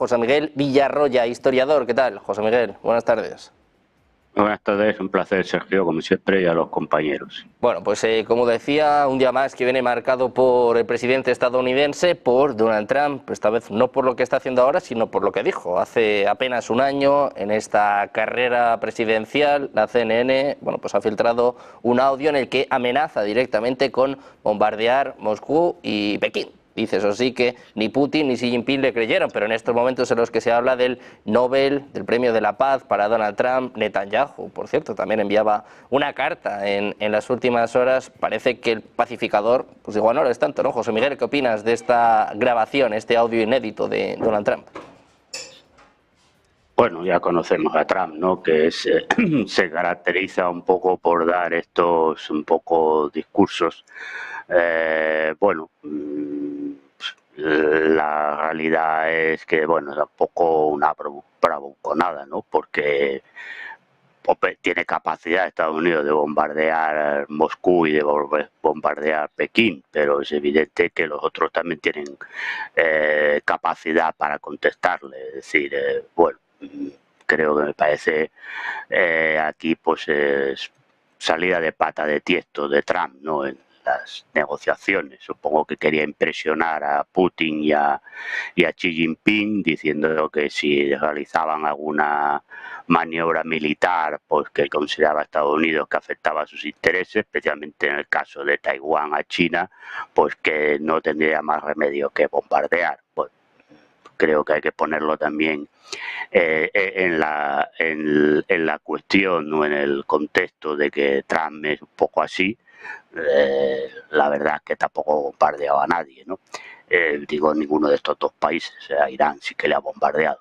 José Miguel Villarroya, historiador. ¿Qué tal, José Miguel? Buenas tardes. Buenas tardes, un placer, Sergio, como siempre, y a los compañeros. Bueno, pues como decía, un día más que viene marcado por el presidente estadounidense, por Donald Trump, esta vez no por lo que está haciendo ahora, sino por lo que dijo hace apenas un año en esta carrera presidencial. La CNN, bueno, pues ha filtrado un audio en el que amenaza directamente con bombardear Moscú y Pekín. Dice, eso sí, que ni Putin ni Xi Jinping le creyeron, pero en estos momentos en los que se habla del Nobel, del Premio de la Paz para Donald Trump, Netanyahu, por cierto, también enviaba una carta en las últimas horas. Parece que el pacificador, pues igual no lo es tanto, ¿no? José Miguel, ¿qué opinas de esta grabación, este audio inédito de Donald Trump? Bueno, ya conocemos a Trump, ¿no? Que se caracteriza un poco por dar estos un poco discursos. La realidad es que, bueno, tampoco una bravuconada, ¿no? Porque tiene capacidad Estados Unidos de bombardear Moscú y de bombardear Pekín, pero es evidente que los otros también tienen capacidad para contestarle. Es decir, creo que me parece aquí pues es salida de pata de tiesto de Trump, ¿no? En las negociaciones. Supongo que quería impresionar a Putin y a Xi Jinping diciendo que si realizaban alguna maniobra militar pues que consideraba Estados Unidos que afectaba a sus intereses, especialmente en el caso de Taiwán a China, pues que no tendría más remedio que bombardear. Pues creo que hay que ponerlo también en la cuestión o en el contexto de que Trump es un poco así. La verdad es que tampoco bombardeaba a nadie, ¿no? Digo, ninguno de estos dos países, a Irán sí que le ha bombardeado,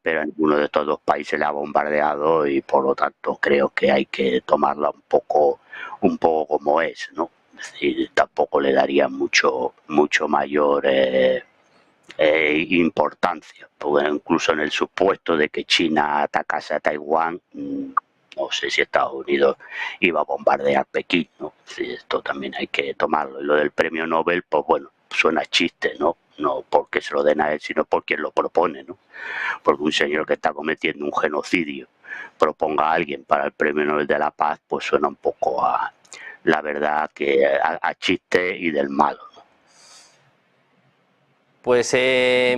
pero a ninguno de estos dos países le ha bombardeado y por lo tanto creo que hay que tomarla un poco como es, ¿no? Es decir, tampoco le daría mucho mayor importancia, porque incluso en el supuesto de que China atacase a Taiwán, no sé si Estados Unidos iba a bombardear Pekín, ¿no? Sí, esto también hay que tomarlo. Y lo del premio Nobel, pues bueno, suena chiste, ¿no? No porque se lo den a él, sino por quien lo propone, ¿no? Porque un señor que está cometiendo un genocidio proponga a alguien para el premio Nobel de la Paz, pues suena un poco a, la verdad, que a chiste y del malo. Pues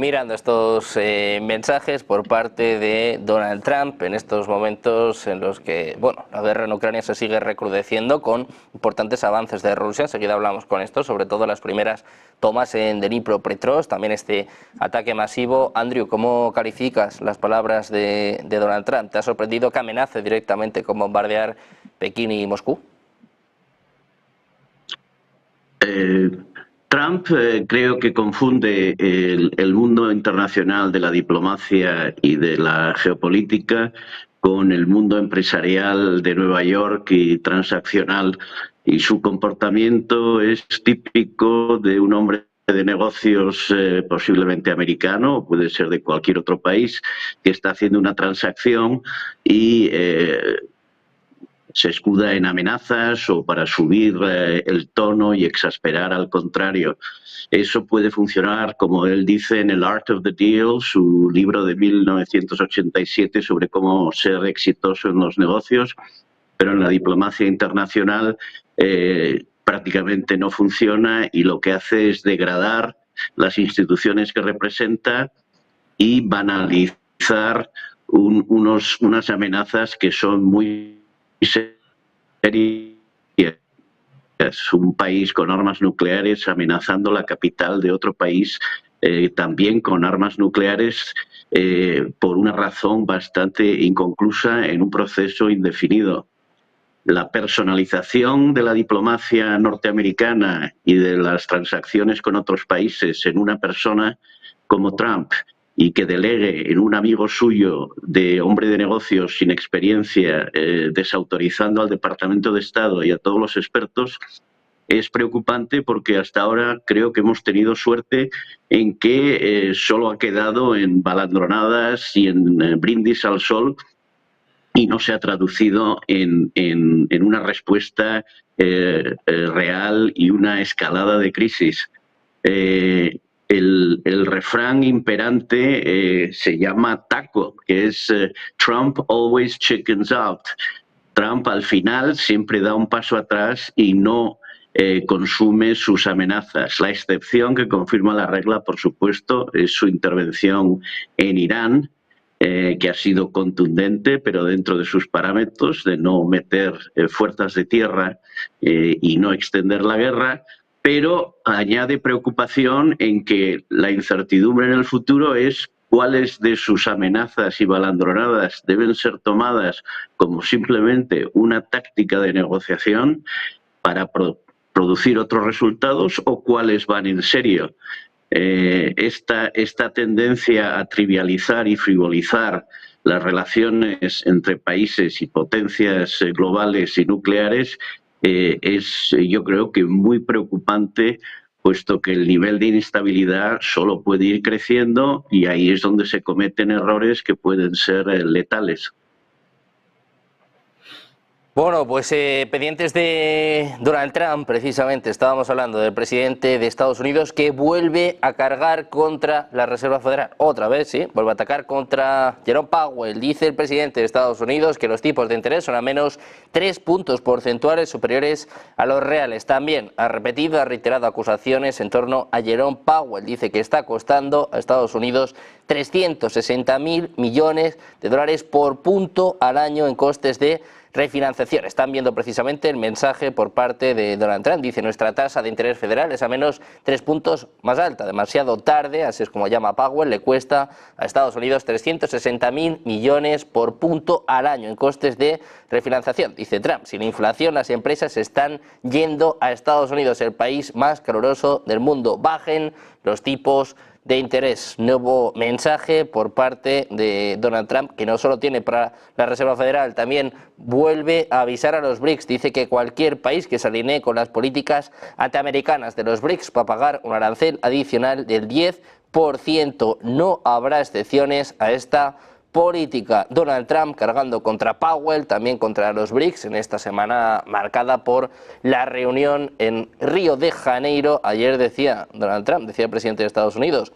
mirando estos mensajes por parte de Donald Trump en estos momentos en los que, bueno, la guerra en Ucrania se sigue recrudeciendo con importantes avances de Rusia. Enseguida hablamos con esto, sobre todo las primeras tomas en Dnipropetrovsk, también este ataque masivo. Andrew, ¿cómo calificas las palabras de Donald Trump? ¿Te ha sorprendido que amenace directamente con bombardear Pekín y Moscú? Trump creo que confunde el mundo internacional de la diplomacia y de la geopolítica con el mundo empresarial de Nueva York y transaccional, y su comportamiento es típico de un hombre de negocios posiblemente americano, o puede ser de cualquier otro país, que está haciendo una transacción y se escuda en amenazas o para subir el tono y exasperar al contrario. Eso puede funcionar, como él dice en El Art of the Deal, su libro de 1987 sobre cómo ser exitoso en los negocios, pero en la diplomacia internacional prácticamente no funciona, y lo que hace es degradar las instituciones que representa y banalizar unas amenazas que son muy serias. Un país con armas nucleares amenazando la capital de otro país también con armas nucleares por una razón bastante inconclusa en un proceso indefinido. La personalización de la diplomacia norteamericana y de las transacciones con otros países en una persona como Trump, y que delegue en un amigo suyo de hombre de negocios sin experiencia, desautorizando al Departamento de Estado y a todos los expertos, es preocupante, porque hasta ahora creo que hemos tenido suerte en que solo ha quedado en balandronadas y en brindis al sol, y no se ha traducido en una respuesta real y una escalada de crisis. el refrán imperante se llama TACO, que es Trump always chickens out. Trump al final siempre da un paso atrás y no consume sus amenazas. La excepción que confirma la regla, por supuesto, es su intervención en Irán, que ha sido contundente, pero dentro de sus parámetros de no meter fuerzas de tierra y no extender la guerra, pero añade preocupación en que la incertidumbre en el futuro es cuáles de sus amenazas y balandronadas deben ser tomadas como simplemente una táctica de negociación para producir otros resultados o cuáles van en serio. Esta tendencia a trivializar y frivolizar las relaciones entre países y potencias globales y nucleares es, yo creo que muy preocupante, puesto que el nivel de inestabilidad solo puede ir creciendo y ahí es donde se cometen errores que pueden ser letales. Bueno, pues pendientes de Donald Trump, precisamente, estábamos hablando del presidente de Estados Unidos que vuelve a cargar contra la Reserva Federal. Otra vez, sí, vuelve a atacar contra Jerome Powell. Dice el presidente de Estados Unidos que los tipos de interés son al menos 3 puntos porcentuales superiores a los reales. También ha reiterado acusaciones en torno a Jerome Powell. Dice que está costando a Estados Unidos 360.000 millones de dólares por punto al año en costes de refinanciación. Están viendo precisamente el mensaje por parte de Donald Trump. Dice: nuestra tasa de interés federal es a menos 3 puntos más alta. Demasiado tarde, así es como llama Powell, le cuesta a Estados Unidos 360.000 millones por punto al año en costes de refinanciación. Dice Trump: sin inflación las empresas están yendo a Estados Unidos, el país más caluroso del mundo. Bajen los tipos de interés. Nuevo mensaje por parte de Donald Trump, que no solo tiene para la Reserva Federal, también vuelve a avisar a los BRICS. Dice que cualquier país que se alinee con las políticas antiamericanas de los BRICS va a pagar un arancel adicional del 10%. No habrá excepciones a esta política. Donald Trump cargando contra Powell, también contra los BRICS, en esta semana marcada por la reunión en Río de Janeiro. Ayer decía Donald Trump, decía el presidente de Estados Unidos: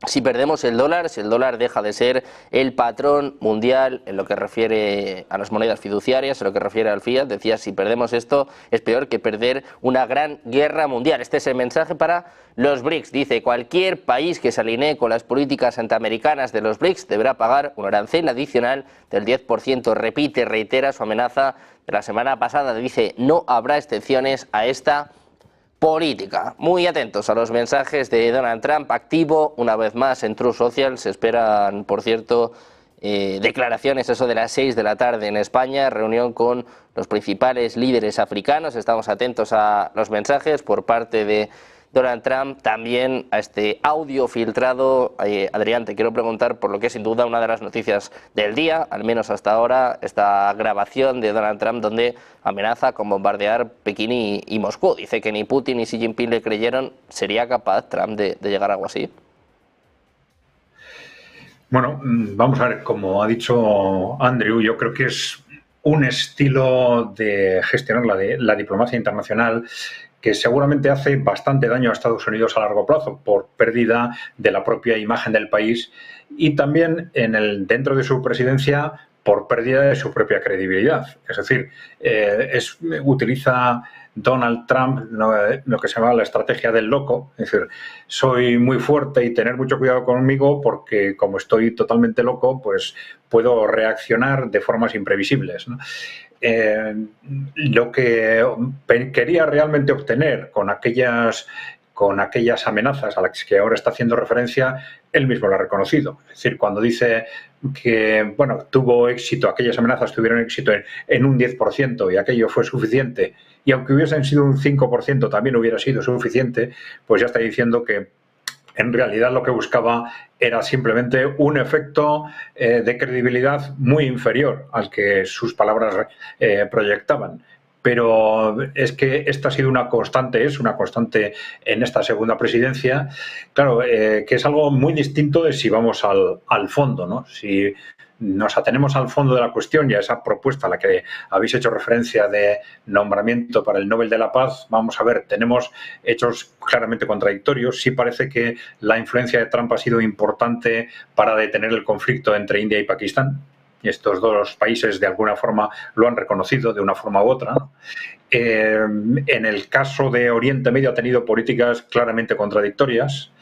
si perdemos el dólar, si el dólar deja de ser el patrón mundial en lo que refiere a las monedas fiduciarias, en lo que refiere al fiat, decía, si perdemos esto es peor que perder una gran guerra mundial. Este es el mensaje para los BRICS. Dice: cualquier país que se alinee con las políticas antiamericanas de los BRICS deberá pagar un arancel adicional del 10%. Repite, reitera su amenaza de la semana pasada. Dice: no habrá excepciones a esta política. Muy atentos a los mensajes de Donald Trump, activo una vez más en Truth Social. Se esperan, por cierto, declaraciones eso de las 6 de la tarde en España, reunión con los principales líderes africanos. Estamos atentos a los mensajes por parte de Donald Trump, también a este audio filtrado. Adrián, te quiero preguntar por lo que es sin duda una de las noticias del día, al menos hasta ahora, esta grabación de Donald Trump donde amenaza con bombardear Pekín y Moscú. Dice que ni Putin ni Xi Jinping le creyeron. ¿Sería capaz Trump de llegar a algo así? Bueno, vamos a ver, como ha dicho Andrew, yo creo que es un estilo de gestionar la diplomacia internacional que seguramente hace bastante daño a Estados Unidos a largo plazo por pérdida de la propia imagen del país y también dentro de su presidencia por pérdida de su propia credibilidad. Es decir, utiliza Donald Trump lo que se llama la estrategia del loco, es decir, soy muy fuerte y tener mucho cuidado conmigo porque como estoy totalmente loco, pues puedo reaccionar de formas imprevisibles, ¿no? Lo que quería realmente obtener con aquellas amenazas a las que ahora está haciendo referencia, él mismo lo ha reconocido. Es decir, cuando dice que tuvo éxito, aquellas amenazas tuvieron éxito en un 10% y aquello fue suficiente, y aunque hubiesen sido un 5% también hubiera sido suficiente, pues ya está diciendo que en realidad lo que buscaba era simplemente un efecto de credibilidad muy inferior al que sus palabras proyectaban. pero es que esta ha sido una constante, es una constante en esta segunda presidencia, claro, que es algo muy distinto de si vamos al fondo, ¿no? Si nos atenemos al fondo de la cuestión y a esa propuesta a la que habéis hecho referencia de nombramiento para el Nobel de la Paz, vamos a ver, tenemos hechos claramente contradictorios. Sí parece que la influencia de Trump ha sido importante para detener el conflicto entre India y Pakistán. Y estos dos países de alguna forma lo han reconocido de una forma u otra. En el caso de Oriente Medio ha tenido políticas claramente contradictorias.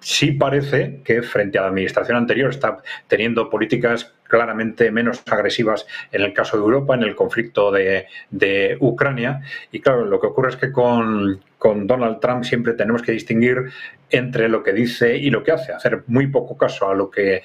Sí parece que frente a la administración anterior está teniendo políticas claramente menos agresivas en el caso de Europa, en el conflicto de Ucrania. Y claro, lo que ocurre es que con Donald Trump siempre tenemos que distinguir entre lo que dice y lo que hace, hacer muy poco caso a lo que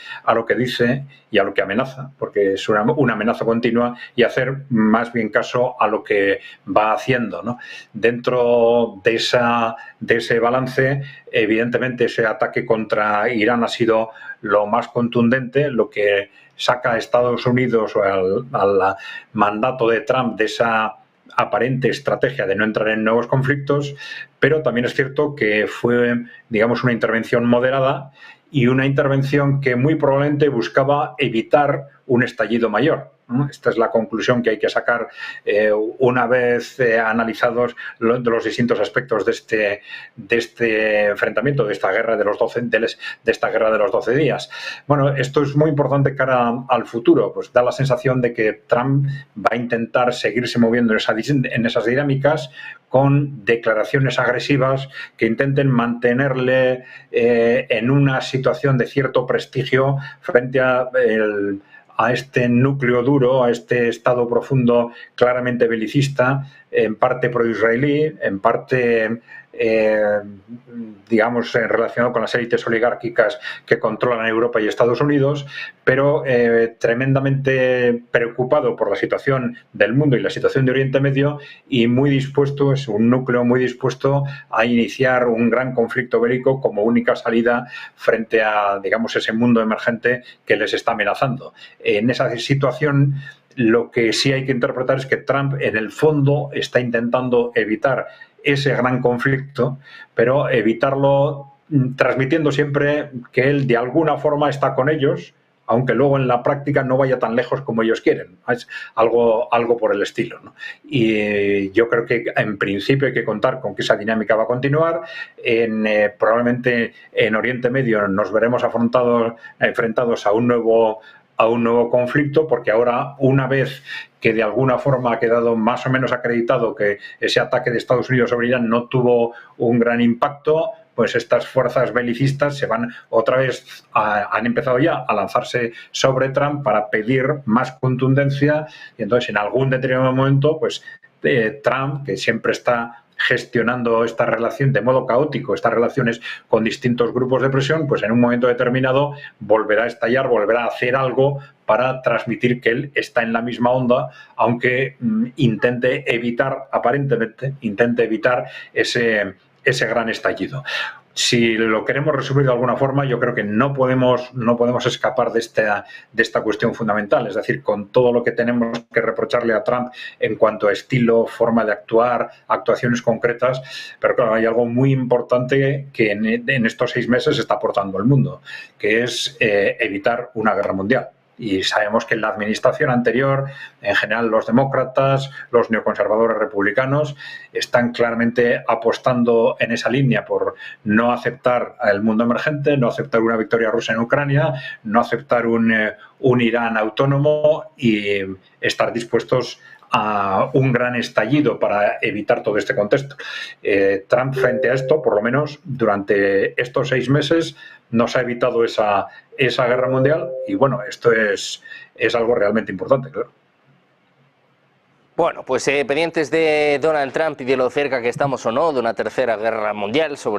dice y a lo que amenaza, porque es una amenaza continua, y hacer más bien caso a lo que va haciendo, ¿no? Dentro de ese balance, evidentemente ese ataque contra Irán ha sido lo más contundente, lo que saca a Estados Unidos o al mandato de Trump de esa aparente estrategia de no entrar en nuevos conflictos, pero también es cierto que fue, digamos, una intervención moderada y una intervención que muy probablemente buscaba evitar un estallido mayor. Esta es la conclusión que hay que sacar una vez analizados los distintos aspectos de este enfrentamiento, de esta guerra de los 12 días. Bueno, esto es muy importante cara al futuro, pues da la sensación de que Trump va a intentar seguirse moviendo en esas dinámicas con declaraciones agresivas que intenten mantenerle en una situación de cierto prestigio frente a este núcleo duro, a este estado profundo claramente belicista, en parte pro-israelí, en parte, digamos, relacionado con las élites oligárquicas que controlan Europa y Estados Unidos, pero tremendamente preocupado por la situación del mundo y la situación de Oriente Medio, y muy dispuesto, es un núcleo muy dispuesto a iniciar un gran conflicto bélico como única salida frente a, digamos, ese mundo emergente que les está amenazando. En esa situación, lo que sí hay que interpretar es que Trump, en el fondo, está intentando evitar ese gran conflicto, pero evitarlo transmitiendo siempre que él de alguna forma está con ellos, aunque luego en la práctica no vaya tan lejos como ellos quieren. Es algo por el estilo, ¿no? Y yo creo que en principio hay que contar con que esa dinámica va a continuar. Probablemente en Oriente Medio nos veremos enfrentados a un nuevo conflicto, porque ahora, una vez que de alguna forma ha quedado más o menos acreditado que ese ataque de Estados Unidos sobre Irán no tuvo un gran impacto, pues estas fuerzas belicistas se van otra vez, han empezado ya a lanzarse sobre Trump para pedir más contundencia, y entonces en algún determinado momento, pues Trump, que siempre está gestionando esta relación de modo caótico, estas relaciones con distintos grupos de presión, pues en un momento determinado volverá a estallar, volverá a hacer algo para transmitir que él está en la misma onda, aunque aparentemente intente evitar ese gran estallido. Si lo queremos resumir de alguna forma, yo creo que no podemos escapar de esta cuestión fundamental. Es decir, con todo lo que tenemos que reprocharle a Trump en cuanto a estilo, forma de actuar, actuaciones concretas, pero claro, hay algo muy importante que en estos 6 meses está aportando al mundo, que es evitar una guerra mundial. Y sabemos que en la administración anterior, en general los demócratas, los neoconservadores republicanos, están claramente apostando en esa línea por no aceptar el mundo emergente, no aceptar una victoria rusa en Ucrania, no aceptar un Irán autónomo, y estar dispuestos a un gran estallido para evitar todo este contexto. Trump, frente a esto, por lo menos durante estos 6 meses, nos ha evitado esa guerra mundial, y bueno, esto es algo realmente importante, claro. Bueno, pues pendientes de Donald Trump y de lo cerca que estamos o no de una tercera guerra mundial, sobre